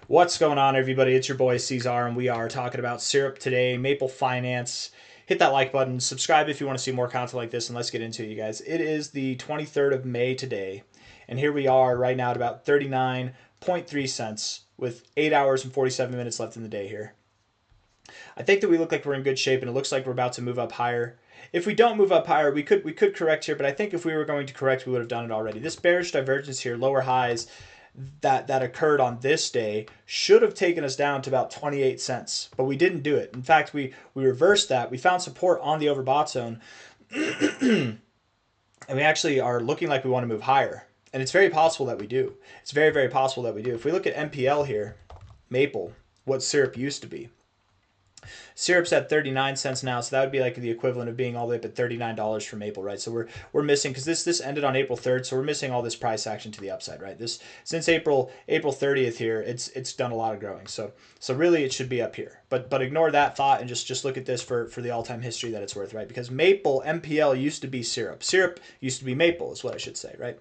What's going on, everybody? It's your boy C-Zar, and we are talking about syrup today, Maple Finance. Hit that like button, subscribe if you want to see more content like this, and let's get into it, you guys. It is the 23rd of May today, and here we are right now at about 39.3 cents with 8 hours and 47 minutes left in the day here. I think that we look like we're in good shape, and it looks like we're about to move up higher. If we don't move up higher, we could correct here, but I think if we were going to correct, we would have done it already. This bearish divergence here, lower highs, that occurred on this day should have taken us down to about 28 cents, but we didn't do it. In fact, we reversed that. We found support on the overbought zone, and we actually are looking like we want to move higher. And it's very possible that we do. It's very, very possible that we do. If we look at MPL here, Maple, what syrup used to be. Syrup's at 39 cents now, so that would be like the equivalent of being all the way up at $39 for Maple, right? So we're missing, because this ended on April 3rd, so we're missing all this price action to the upside, right? This since April 30th here, it's done a lot of growing. So really it should be up here. But ignore that thought and just look at this for the all-time history that it's worth, right? Because Maple MPL used to be syrup. Syrup used to be Maple is what I should say, right?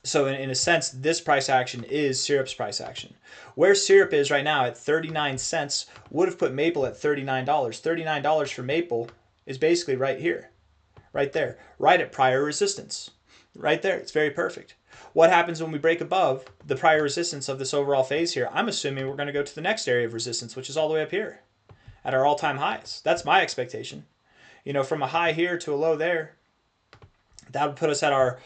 So in a sense, this price action is syrup's price action. Where syrup is right now at 39 cents would have put Maple at $39. $39 for Maple is basically right here, right there, right at prior resistance, right there. It's very perfect. What happens when we break above the prior resistance of this overall phase here? I'm assuming we're going to go to the next area of resistance, which is all the way up here at our all-time highs. That's my expectation. You know, from a high here to a low there, that would put us at our,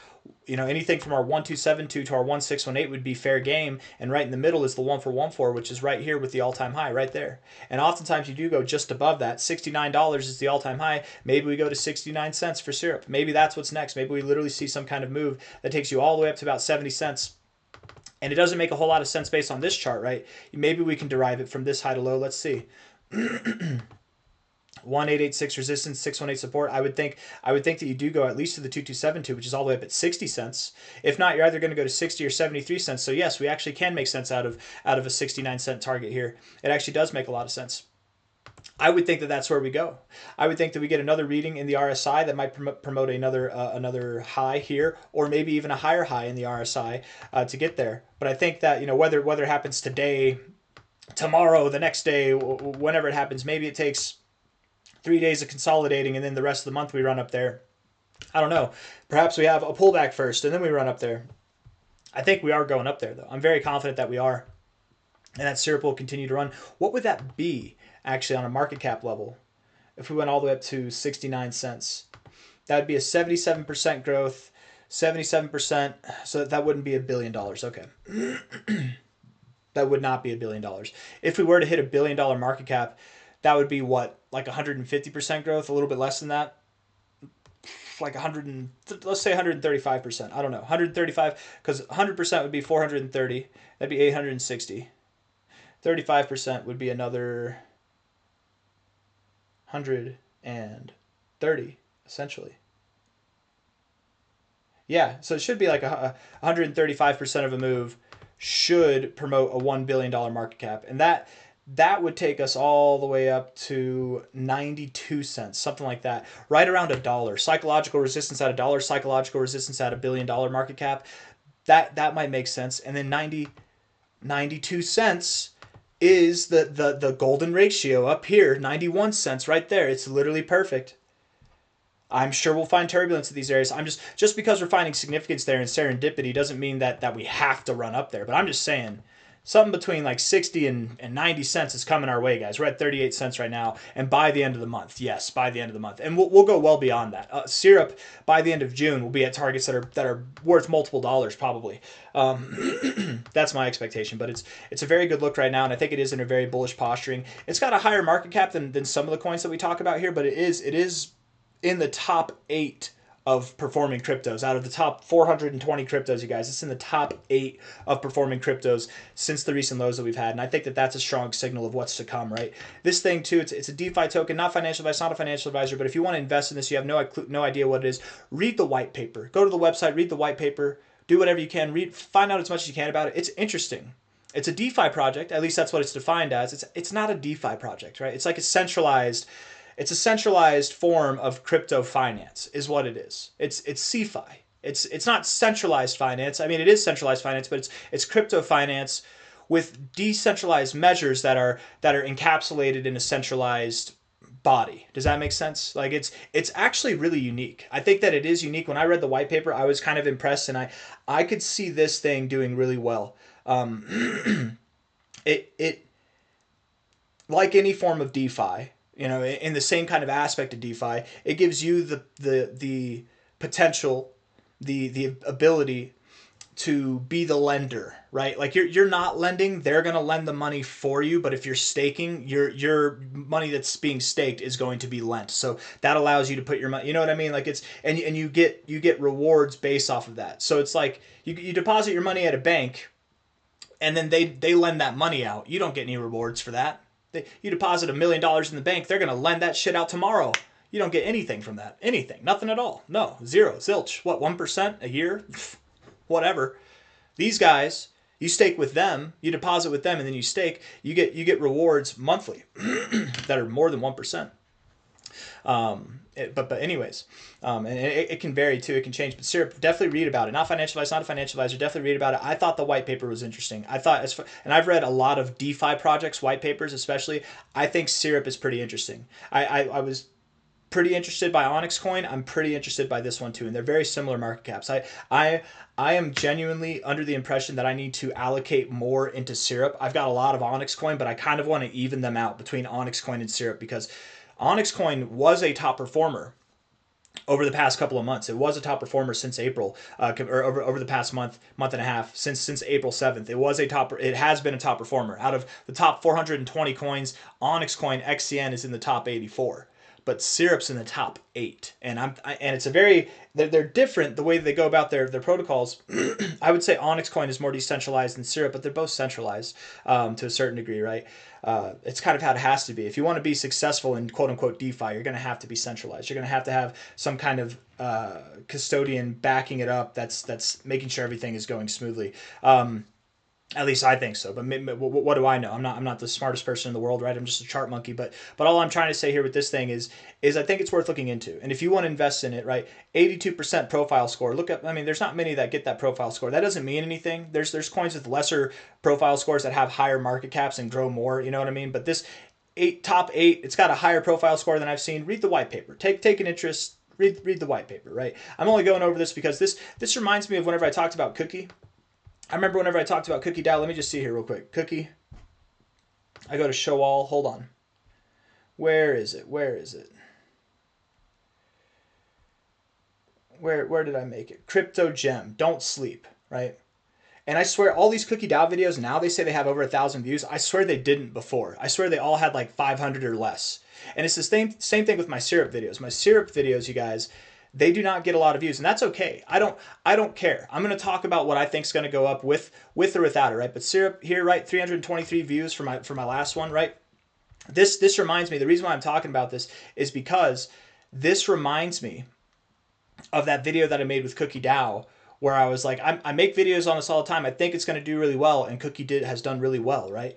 anything from our 1272 to our 1618 would be fair game, and right in the middle is the 1414, which is right here with the all-time high right there. And oftentimes you do go just above that. $69 is the all-time high. Maybe we go to 69 cents for syrup. Maybe that's what's next. Maybe we literally see some kind of move that takes you all the way up to about 70 cents. And it doesn't make a whole lot of sense based on this chart, right? Maybe we can derive it from this high to low. Let's see. 1886 resistance, 618 support. I would think that you do go at least to the 2272, which is all the way up at 60 cents. If not, you're either going to go to 60 or 73 cents. So yes, we actually can make sense out of a 69 cent target here. It actually does make a lot of sense. I would think that that's where we go. I would think that we get another reading in the RSI that might promote another high here, or maybe even a higher high in the RSI to get there. But I think that whether it happens today, tomorrow, the next day, whenever it happens, maybe it takes 3 days of consolidating, and then the rest of the month we run up there. I don't know. Perhaps we have a pullback first, and then we run up there. I think we are going up there, though. I'm very confident that we are, and that syrup will continue to run. What would that be, actually, on a market cap level if we went all the way up to 69 cents? That would be a 77% growth, 77%, so that wouldn't be $1 billion. Okay. That would not be $1 billion. If we were to hit $1 billion market cap, that would be what, like 150% growth, a little bit less than that, like let's say 135%. I don't know, 135, because 100% would be 430. That'd be 860. 35% would be another 130, essentially. Yeah, so it should be like 135% of a move should promote a $1 billion market cap, and that would take us all the way up to 92 cents, something like that, right around $1. Psychological resistance at $1, psychological resistance at $1 billion market cap. That might make sense. And then 92 cents is the golden ratio up here, 91 cents right there. It's literally perfect. I'm sure we'll find turbulence at these areas. I'm just because we're finding significance there and serendipity doesn't mean that we have to run up there. But I'm just saying, something between like 60 and 90 cents is coming our way, guys. We're at 38 cents right now, and by the end of the month, yes, by the end of the month, and we'll go well beyond that. Syrup by the end of June will be at targets that are worth multiple dollars, probably. That's my expectation, but it's a very good look right now, and I think it is in a very bullish posturing. It's got a higher market cap than some of the coins that we talk about here, but it is in the top 8 of performing cryptos. Out of the top 420 cryptos, you guys, it's in the top 8 of performing cryptos since the recent lows that we've had. And I think that that's a strong signal of what's to come, right? This thing too, it's a DeFi token, not financial advice, not a financial advisor, but if you want to invest in this, you have no idea what it is, read the white paper. Go to the website, read the white paper, do whatever you can, find out as much as you can about it. It's interesting. It's a DeFi project, at least that's what it's defined as. It's not a DeFi project, right? It's like a centralized form of crypto finance is what it is. It's CeFi. It's not centralized finance. I mean, it is centralized finance, but it's crypto finance with decentralized measures that are encapsulated in a centralized body. Does that make sense? Like it's actually really unique. I think that it is unique. When I read the white paper, I was kind of impressed, and I could see this thing doing really well. It like any form of DeFi, you know, in the same kind of aspect of DeFi, it gives you the potential, the ability to be the lender, right? Like you're not lending, they're going to lend the money for you, but if you're staking, your money that's being staked is going to be lent. So that allows you to put your money, you know what I mean? Like it's and you get rewards based off of that. So it's like you deposit your money at a bank, and then they lend that money out. You don't get any rewards for that. You deposit $1 million in the bank, they're going to lend that shit out tomorrow. You don't get anything from that. Anything. Nothing at all. No. Zero. Zilch. What, 1% a year? Whatever. These guys, you stake with them, you deposit with them, and then you stake. You get rewards monthly that are more than 1%. But anyways, and it can vary too. It can change. But Syrup, definitely read about it. Not financial advice, not a financial advisor. Definitely read about it. I thought the white paper was interesting. I thought, and I've read a lot of DeFi projects, white papers especially. I think Syrup is pretty interesting. I was pretty interested by Onyx Coin. I'm pretty interested by this one too, and they're very similar market caps. I am genuinely under the impression that I need to allocate more into Syrup. I've got a lot of Onyx Coin, but I kind of want to even them out between Onyx Coin and Syrup, because Onyx Coin was a top performer over the past couple of months. It was a top performer since April, or over the past month and a half, since April 7th. It has been a top performer. Out of the top 420 coins, Onyx Coin XCN is in the top 84. But Syrup's in the top 8, and it's a very they're different the way that they go about their protocols. I would say Onyx Coin is more decentralized than Syrup, but they're both centralized to a certain degree, right? It's kind of how it has to be. If you want to be successful in quote unquote DeFi, you're going to have to be centralized. You're going to have some kind of custodian backing it up. That's making sure everything is going smoothly. At least I think so. But what do I know? I'm not the smartest person in the world, right? I'm just a chart monkey. But all I'm trying to say here with this thing is I think it's worth looking into. And if you want to invest in it, right? 82% profile score. There's not many that get that profile score. That doesn't mean anything. There's coins with lesser profile scores that have higher market caps and grow more. You know what I mean? But this top 8, it's got a higher profile score than I've seen. Read the white paper. Take an interest. Read the white paper, right? I'm only going over this because this reminds me of whenever I talked about Cookie. I remember whenever I talked about Cookie DAO, let me just see here real quick. Cookie. I go to show all. Hold on. Where is it? Where did I make it? Crypto Gem. Don't sleep, right? And I swear all these Cookie DAO videos, now they say they have over 1,000 views. I swear they didn't before. I swear they all had like 500 or less. And it's the same thing with my Syrup videos. My Syrup videos, you guys, they do not get a lot of views, and that's okay. I don't care. I'm going to talk about what I think is going to go up with or without it, right? But Syrup here, right, 323 views for my last one, right? This reminds me, the reason why I'm talking about this is because this reminds me of that video that I made with Cookie DAO, where I was like, I make videos on this all the time. I think it's going to do really well, and Cookie has done really well, right?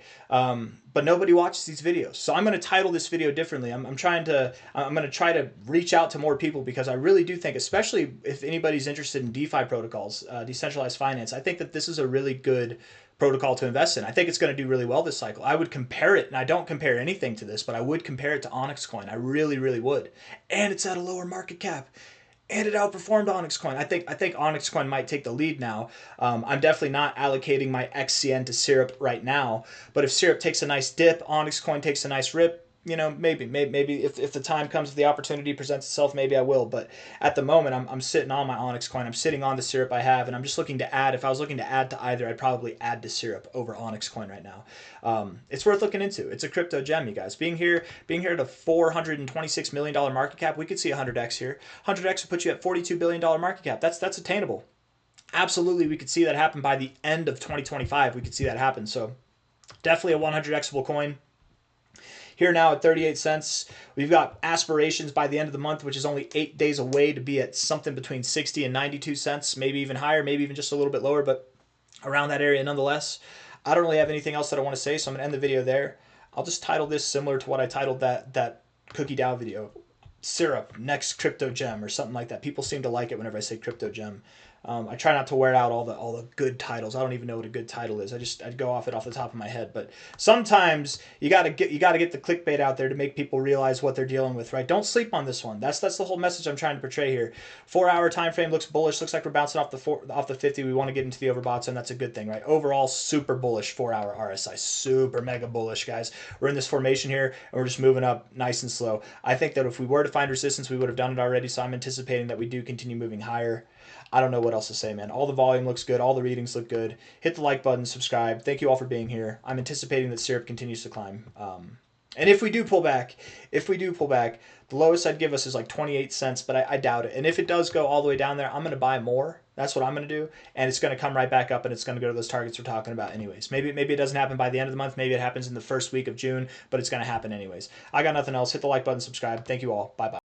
But nobody watches these videos, so I'm going to title this video differently. I'm going to try to reach out to more people, because I really do think, especially if anybody's interested in DeFi protocols, decentralized finance, I think that this is a really good protocol to invest in. I think it's going to do really well this cycle. I would compare it, and I don't compare anything to this, but I would compare it to Onyx Coin. I really, really would. And it's at a lower market cap. And it outperformed Onyx Coin. I think Onyx Coin might take the lead now. I'm definitely not allocating my XCN to Syrup right now. But if Syrup takes a nice dip, Onyx Coin takes a nice rip, you know, maybe if the time comes, if the opportunity presents itself, maybe I will. But at the moment, I'm sitting on my Onyx Coin. I'm sitting on the Syrup I have, and I'm just looking to add. If I was looking to add to either, I'd probably add to Syrup over Onyx Coin right now. It's worth looking into. It's a crypto gem, you guys. Being here at a $426 million market cap, we could see 100x here. 100x would put you at $42 billion market cap. That's attainable. Absolutely, we could see that happen by the end of 2025. We could see that happen. So definitely a 100xable coin. Here now at 38 cents. We've got aspirations by the end of the month, which is only 8 days away, to be at something between 60 and 92 cents, maybe even higher, maybe even just a little bit lower, but around that area nonetheless. I don't really have anything else that I want to say, so I'm going to end the video there. I'll just title this similar to what I titled that Cookie DAO video. Syrup, next crypto gem, or something like that. People seem to like it whenever I say crypto gem. I try not to wear out all the good titles. I don't even know what a good title is. I'd go off the top of my head. But sometimes you gotta get the clickbait out there to make people realize what they're dealing with, right? Don't sleep on this one. That's the whole message I'm trying to portray here. 4-hour time frame looks bullish. Looks like we're bouncing off the 50. We want to get into the overbought, and that's a good thing, right? Overall, super bullish 4-hour RSI, super mega bullish, guys. We're in this formation here, and we're just moving up nice and slow. I think that if we were to find resistance, we would have done it already. So I'm anticipating that we do continue moving higher. I don't know what else to say, man. All the volume looks good. All the readings look good. Hit the like button, subscribe. Thank you all for being here. I'm anticipating that syrup continues to climb. And if we do pull back, the lowest I'd give us is like 28 cents, but I doubt it. And if it does go all the way down there, I'm going to buy more. That's what I'm going to do. And it's going to come right back up, and it's going to go to those targets we're talking about anyways. Maybe it doesn't happen by the end of the month. Maybe it happens in the first week of June, but it's going to happen anyways. I got nothing else. Hit the like button, subscribe. Thank you all. Bye-bye.